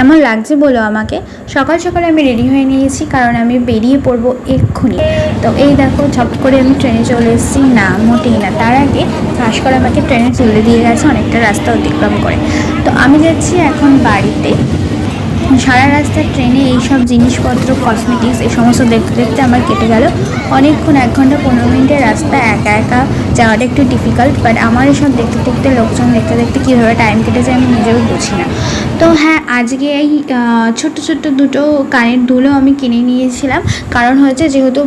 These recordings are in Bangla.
কেমন লাগছে বলো আমাকে। সকাল সকালে আমি রেডি হয়ে নিয়েছি, কারণ আমি বেরিয়ে পড়বো এক্ষুনি। তো এই দেখো, ঝপ করে আমি ট্রেনে চলে এসেছি। না, মোটেই না, তার আগে ভাস্কর আমাকে ট্রেনে তুলে দিয়ে গেছে অনেকটা রাস্তা অতিক্রম করে। তো আমি যাচ্ছি এখন বাড়িতে। সারা রাস্তা ট্রেনে এইসব জিনিসপত্র, কসমেটিক্স, এই সমস্ত দেখতে দেখতে আমার কেটে গেল অনেকক্ষণ। 1 ঘন্টা 15 মিনিটের রাস্তা একা একা যাওয়াটা একটু ডিফিকাল্ট, বাট আমার এসব দেখতে দেখতে, লোকজন দেখতে দেখতে কীভাবে টাইম কেটে যায় আমি নিজেও বুঝি না। তো হ্যাঁ, আজকে এই ছোট্ট ছোট্ট দুটো কানের দুলও আমি কিনে নিয়েছিলাম। কারণ হচ্ছে, যেহেতু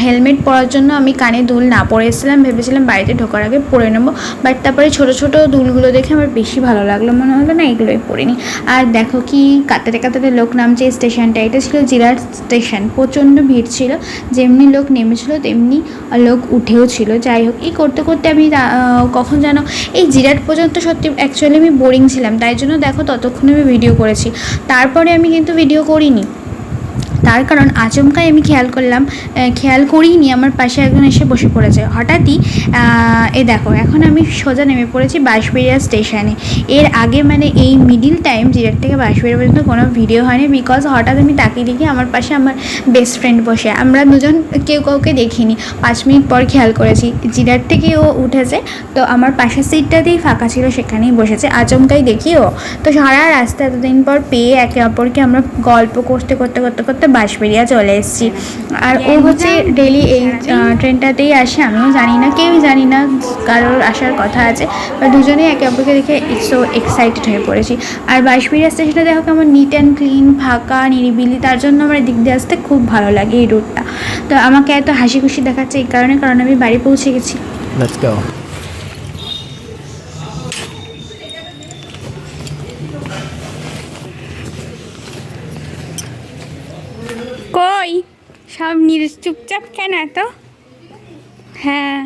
হেলমেট পরার জন্য আমি কানে দুল না পরে এসেছিলাম, ভেবেছিলাম বাড়িতে ঢোকার আগে পরে নেবো, বাট তারপরে ছোটো ছোটো দুলগুলো দেখে আমার বেশি ভালো লাগলো, মনে হলো না এগুলোই পরে নিই। আর দেখো কি কাতারে কাতারে লোক নামছে স্টেশনটা। এটা ছিল জিরাট স্টেশন, প্রচণ্ড ভিড় ছিল, যেমনি লোক নেমেছিল তেমনি লোক উঠেও ছিল। যাই হোক, এই করতে করতে আমি কখন যেন এই জিরাট পর্যন্ত, সত্যি অ্যাকচুয়ালি আমি বোরিং ছিলাম, তাই জন্য দেখো ততক্ষণে আমি ভিডিও করেছি, তারপরে আমি কিন্তু ভিডিও করিনি। তার কারণ আচমকাই আমি খেয়াল করিনি আমার পাশে একজন এসে বসে পড়েছে হঠাৎই। দেখো, এখন আমি সোজা নেমে পড়েছি বাঁশবেড়িয়া স্টেশনে। এর আগে মানে এই মিডিল টাইম জিরাট থেকে বাঁশবেড়িয়া পর্যন্ত কোনো ভিডিও হয়নি, বিকজ হঠাৎ আমি তাকিয়ে দেখি আমার পাশে আমার বেস্ট ফ্রেন্ড বসে। আমরা দুজন কেউ কাউকে দেখিনি, 5 মিনিট পর খেয়াল করেছি জিরাট থেকে ও উঠেছে, তো আমার পাশের সিটটাতেই ফাঁকা ছিল, সেখানেই বসেছে। আচমকাই দেখি ও। তো সারা রাস্তা এতদিন পর পেয়ে একে অপরকে আমরা গল্প করতে করতে করতে করতে বাঁশবেড়িয়া চলে এসেছি। আর ও হচ্ছে ডেলি এই ট্রেনটাতেই আসে, আমিও জানি না, কেউই জানি না কারোর আসার কথা আছে, বা দুজনেই একে অপরকে দেখে সো এক্সাইটেড হয়ে পড়েছি। আর বাঁশবেড়িয়া স্টেশনটা দেখো কেমন নিট অ্যান্ড ক্লিন, ফাঁকা, নিরিবিলি, তার জন্য আমার এদিক দিয়ে আসতে খুব ভালো লাগে এই রুটটা। তো আমাকে এত হাসি খুশি দেখাচ্ছে এই কারণে, কারণ আমি বাড়ি পৌঁছে গেছি। Let's go. কই সব চুপচাপ কেন এত? হ্যাঁ,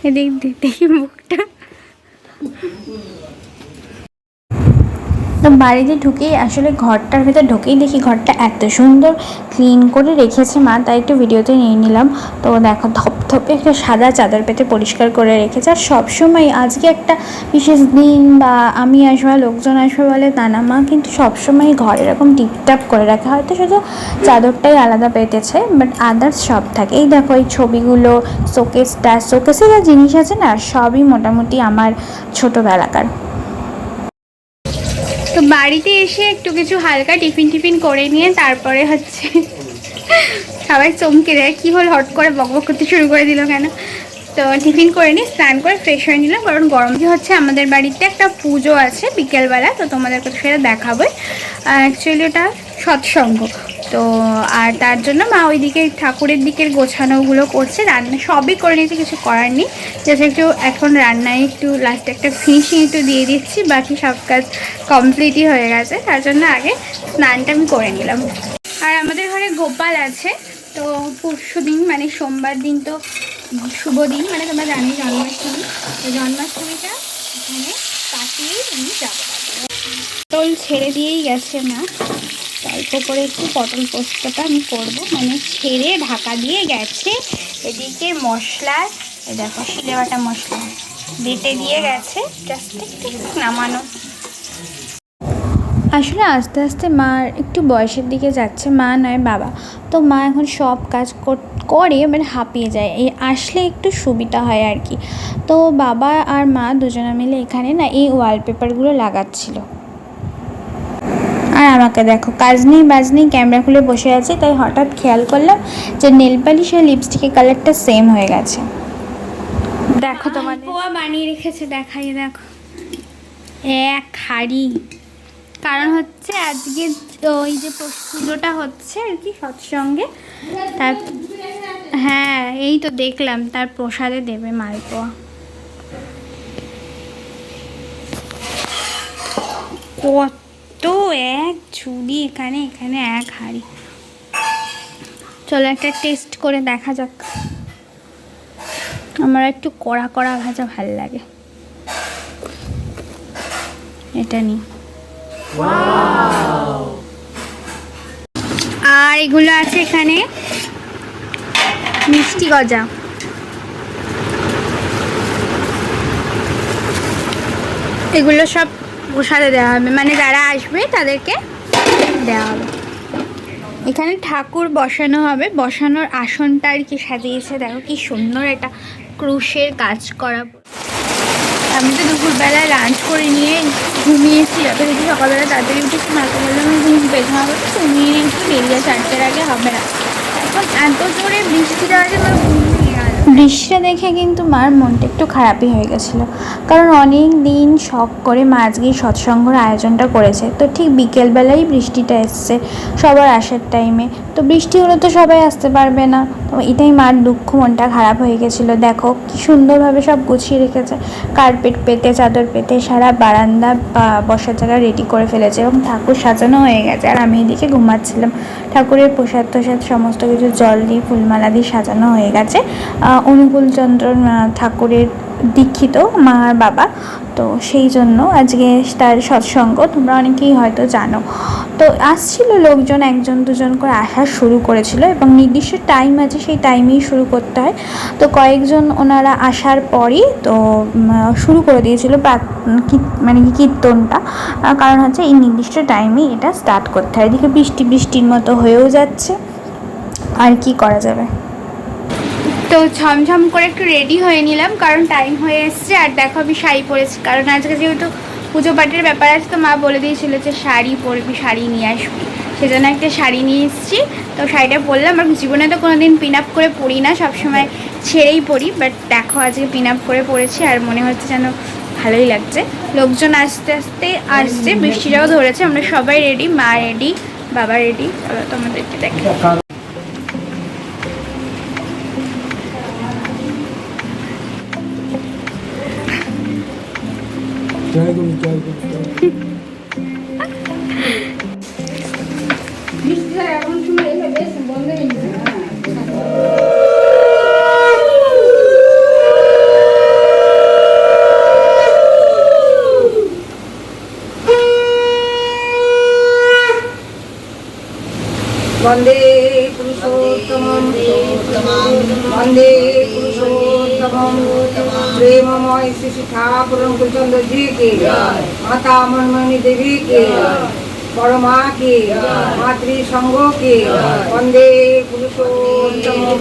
এদিক দেখি মুখটা। তো বাড়িতে ঢুকেই, আসলে ঘরটার ভেতর ঢুকেই দেখি ঘরটা এত সুন্দর ক্লিন করে রেখেছে মা, তাই একটু ভিডিওতে নিয়ে নিলাম। তো দেখো, ধপধপে একটা সাদা চাদর পেতে পরিষ্কার করে রেখেছে। আর সবসময় আজকে একটা বিশেষ দিন বা আমি আসবো, লোকজন আসবে বলে তা না, মা কিন্তু সবসময় ঘর এরকম টিপটাপ করে রাখে, হয়তো শুধু চাদরটাই আলাদা পেতেছে, বাট আদার্স সব থাকে। এই দেখো, এই ছবিগুলো, শোকেসে যা জিনিস আছে না, সবই মোটামুটি আমার ছোটোবেলাকার। তো বাড়িতে এসে একটু কিছু হালকা টিফিন করে নিয়ে তারপরে হচ্ছে সবাই চমকে দেয়, কী হল হট করে বকবক করতে শুরু করে দিল কেন। তো টিফিন করে নিয়ে স্নান করে ফ্রেশ হয়ে নিলাম, কারণ গরম হচ্ছে। আমাদের বাড়িতে একটা পুজো আছে বিকেলবেলা, তো তোমাদেরকে সেটা দেখাবো। অ্যাকচুয়ালি ওটা সৎসঙ্গ। তো আর তার জন্য মা ওইদিকে ঠাকুরের দিকের গোছানোগুলো করছে, রান্না সবই করে নিয়েছে, কিছু করার নেই, জাস্ট একটু এখন রান্নায় একটু লাস্টে একটা ফিনিশিং একটু দিয়ে দিচ্ছি, বাকি সব কাজ কমপ্লিটই হয়ে গেছে। তার জন্য আগে স্নানটা আমি করে নিলাম। আর আমাদের ঘরে গোপাল আছে, তো পরশু দিন মানে সোমবার দিন তো শুভ দিন, মানে তোমরা জানি জন্মাষ্টমী, তো জন্মাষ্টমীটা এখানে কাটিয়েই আমি যাবো। পটল ছেড়ে দিয়েই গেছে না, অল্প করে একটু পটল পোস্তটা আমি করবো, মানে ছেড়ে ঢাকা দিয়ে গেছে। এদিকে মশলা, দেখো শিলে বাটা মশলা বেটে দিয়ে গেছে, জাস্ট একটু নামানো। আসলে আস্তে আস্তে মার একটু বয়সের দিকে যাচ্ছে, মা নয় বাবা, তো মা এখন সব কাজ করে মানে হাঁপিয়ে যায়, এই আসলে একটু সুবিধা হয় আর কি। তো বাবা আর মা দুজনে মিলে এখানে না এই ওয়ালপেপারগুলো লাগাচ্ছিল। আর আমাকে দেখো, কাজ নেই বাজ নেই, ক্যামেরা খুলে বসে আছে, তাই হঠাৎ খেয়াল করলাম যে নেল পালিশ আর লিপস্টিকের কালারটা সেম হয়ে গেছে। দেখো তোমার পোয়া বানিয়ে রেখেছে, দেখাই দেখো, এক হাঁড়ি। কারণ হচ্ছে আজকে ওই যে পুজোটা হচ্ছে আর কি সৎসঙ্গে, তার হ্যাঁ এই তো দেখলাম, তার প্রসাদে দেবে মালপোয়া। কত এক ঝুড়ি, এখানে এক হাঁড়ি। চলো একটা টেস্ট করে দেখা যাক। আমার একটু কড়া কড়া ভাজা ভাল লাগে, এটা নিই। আর এগুলো আছে এখানে মিষ্টি গজা, এগুলো সব প্রসাদে দেওয়া হবে, মানে যারা আসবে তাদেরকে দেওয়া হবে। এখানে ঠাকুর বসানো হবে, বসানোর আসনটা আর কি সাজিয়েছে, দেখো কি সুন্দর এটা ক্রুশের কাজ করা। আমি তো দুপুরবেলায় লাঞ্চ করে নিয়ে ঘুমিয়েছি, যত দেখি সকালবেলা তাড়াতাড়ি উঠেছি, মাকে বললাম আমি ঘুম পেতে হবে, তুমি একটু দেরি 4টার আগে হবে না। এখন এত জোরে বৃষ্টিটা আছে, বৃষ্টিটা দেখে কিন্তু মার মনটা একটু খারাপই হয়ে গেছিলো, কারণ অনেক দিন শখ করে মা আজকে সৎসঙ্গর আয়োজনটা করেছে। তো ঠিক বিকেলবেলাই বৃষ্টিটা এসছে সবার আসার টাইমে, তো বৃষ্টি হলে তো সবাই আসতে পারবে না, তো এটাই মার দুঃখ, মনটা খারাপ হয়ে গেছিলো। দেখো কি সুন্দরভাবে সব গুছিয়ে রেখেছে, কার্পেট পেতে চাদর পেতে সারা বারান্দা বসার জায়গা রেডি করে ফেলেছে এবং ঠাকুর সাজানো হয়ে গেছে। আর আমি এদিকে ঘুমাচ্ছিলাম, ঠাকুরের প্রসাদ তোসাদ সমস্ত কিছু জল দিয়ে ফুলমালা দিয়ে সাজানো হয়ে গেছে। অনুকূলচন্দ্র ঠাকুরের দীক্ষিত মা আর বাবা, তো সেই জন্য আজকে তার সৎসঙ্গ, তোমরা অনেকেই হয়তো জানো। তো আসছিল লোকজন, 1-2 করে আসা শুরু করেছিল এবং নির্দিষ্ট টাইম আছে, সেই টাইমেই শুরু করতে হয়। তো কয়েকজন ওনারা আসার পরই তো শুরু করে দিয়েছিল মানে কীর্তনটা, কারণ হচ্ছে এই নির্দিষ্ট টাইমেই এটা স্টার্ট করতে হয়। এদিকে বৃষ্টির মতো হয়েও যাচ্ছে, আর কি করা যাবে। তো ঝমঝম করে একটু রেডি হয়ে নিলাম, কারণ টাইম হয়ে এসছে। আর দেখো আমি শাড়ি পরেছি, কারণ আজকে যেহেতু পুজো পাঠের ব্যাপার আছে, তো মা বলে দিয়েছিল যে শাড়ি পরবি, শাড়ি নিয়ে আসবি, সেজন্য একটা শাড়ি নিয়ে এসেছি। তো শাড়িটা পরলাম, আর জীবনে তো কোনো দিন পিন আপ করে পরি না, সবসময় ছেড়েই পরি, বাট দেখো আজকে পিন আপ করে পরেছি আর মনে হচ্ছে যেন ভালোই লাগছে। লোকজন আস্তে আস্তে আসছে, বৃষ্টিটাও ধরেছে, আমরা সবাই রেডি, মা রেডি, বাবা রেডি, তোমাদেরকে দেখো। वंदे पुरुषोत्तमं वंदे पुरुषोत्तमं प्रेममय श्री ठाकुर कुलचंद्र जी के, माता मनमोहिनी देवी के, बड़ माँ के, मातृ संघ के, वंदे पुरुषोत्तमं।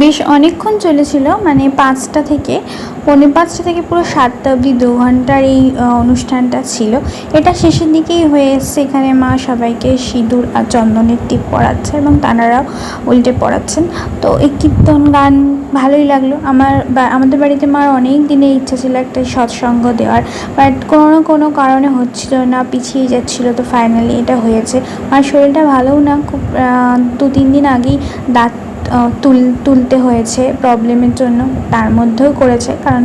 বেশ অনেকক্ষণ চলেছিল, মানে 5টা থেকে পৌনে 5টা থেকে পুরো 7টা অবধি 2 ঘন্টার এই অনুষ্ঠানটা ছিল। এটা শেষের দিকেই হয়ে এসছে। এখানে মা সবাইকে সিঁদুর আর চন্দনের টিপ পরাচ্ছে এবং তানারাও উল্টে পড়াচ্ছেন। তো এই কীর্তন গান ভালোই লাগলো। আমাদের বাড়িতে মার অনেক দিনের ইচ্ছা ছিল একটা সৎসঙ্গ দেওয়ার, বাট কোনো না কোনো কারণে হচ্ছিল না, পিছিয়ে যাচ্ছিলো। তো ফাইনালি এটা হয়েছে। মার শরীরটা ভালোও না, খুব 2-3 দিন আগেই দাঁত তুলতে হয়েছে প্রবলেমের জন্য, তার মধ্যেও করেছে, কারণ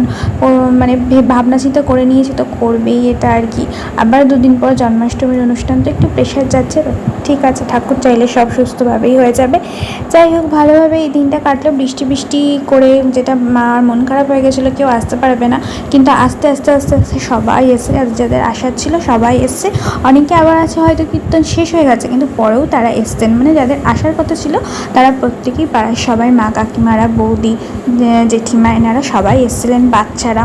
মানে ভাবনা চিন্তা করে নিয়েছে তো করবেই এটা আর কি। আবার 2 দিন পর জন্মাষ্টমীর অনুষ্ঠান, তো একটু প্রেশার যাচ্ছে, ঠিক আছে, ঠাকুর চাইলে সব সুস্থভাবেই হয়ে যাবে। যাই হোক, ভালোভাবে এই দিনটা কাটলো। বৃষ্টি করে যেটা মার মন খারাপ হয়ে গেছিলো, কেউ আসতে পারবে না, কিন্তু আস্তে আস্তে সবাই এসে, যাদের আসার ছিল সবাই এসছে। অনেকে আবার আছে হয়তো কীর্তন শেষ হয়ে গেছে কিন্তু পরেও তারা এসছেন, মানে যাদের আসার কথা ছিল তারা প্রত্যেকেই পাড়ার সবাই, মা কাকিমারা, বৌদি, জেঠিমা, এনারা সবাই এসেছিলেন, বাচ্চারা।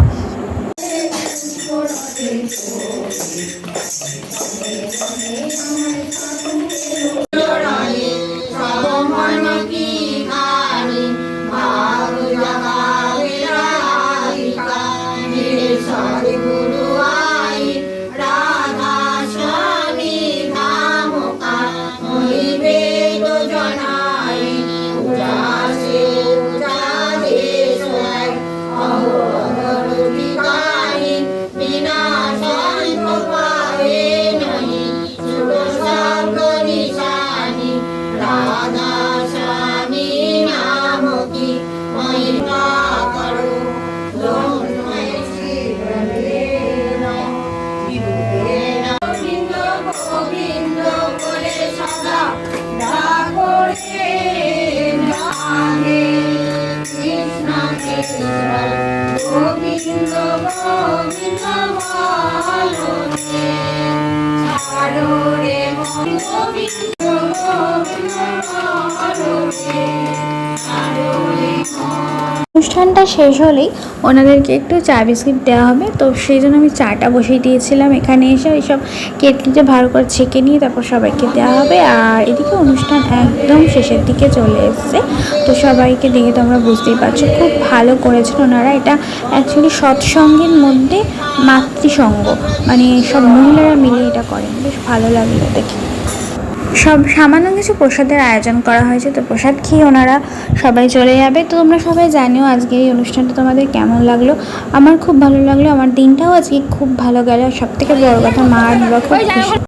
অনুষ্ঠানটা শেষ হলেই ওনাদেরকে একটু চা বিস্কিট দেওয়া হবে, তো সেই জন্য আমি চাটা বসিয়ে দিয়েছিলাম। এখানে এসে এইসব কেটলিতে ভালো করে ছেঁকে নিয়ে তারপর সবাইকে দেওয়া হবে। আর এদিকে অনুষ্ঠান একদম শেষের দিকে চলে এসছে, তো সবাইকে দেখে তোমরা বুঝতেই পারছো খুব ভালো করেছেন ওনারা। এটা অ্যাকচুয়ালি সৎসঙ্গের মধ্যে মাতৃসঙ্গ, মানে সব মহিলারা মিলে এটা করেন, বেশ ভালো লাগলো দেখে। সব সামান্য কিছু প্রসাদের আয়োজন করা হয়েছে, তো প্রসাদ খেয়ে ওনারা সবাই চলে যাবে। তো তোমরা সবাই জানিও আজকের এই অনুষ্ঠানটা তোমাদের কেমন লাগলো। আমার খুব ভালো লাগলো, আমার দিনটাও আজকে খুব ভালো গেল। সব থেকে বড় কথা, মা আর বাবা খুব খুশি।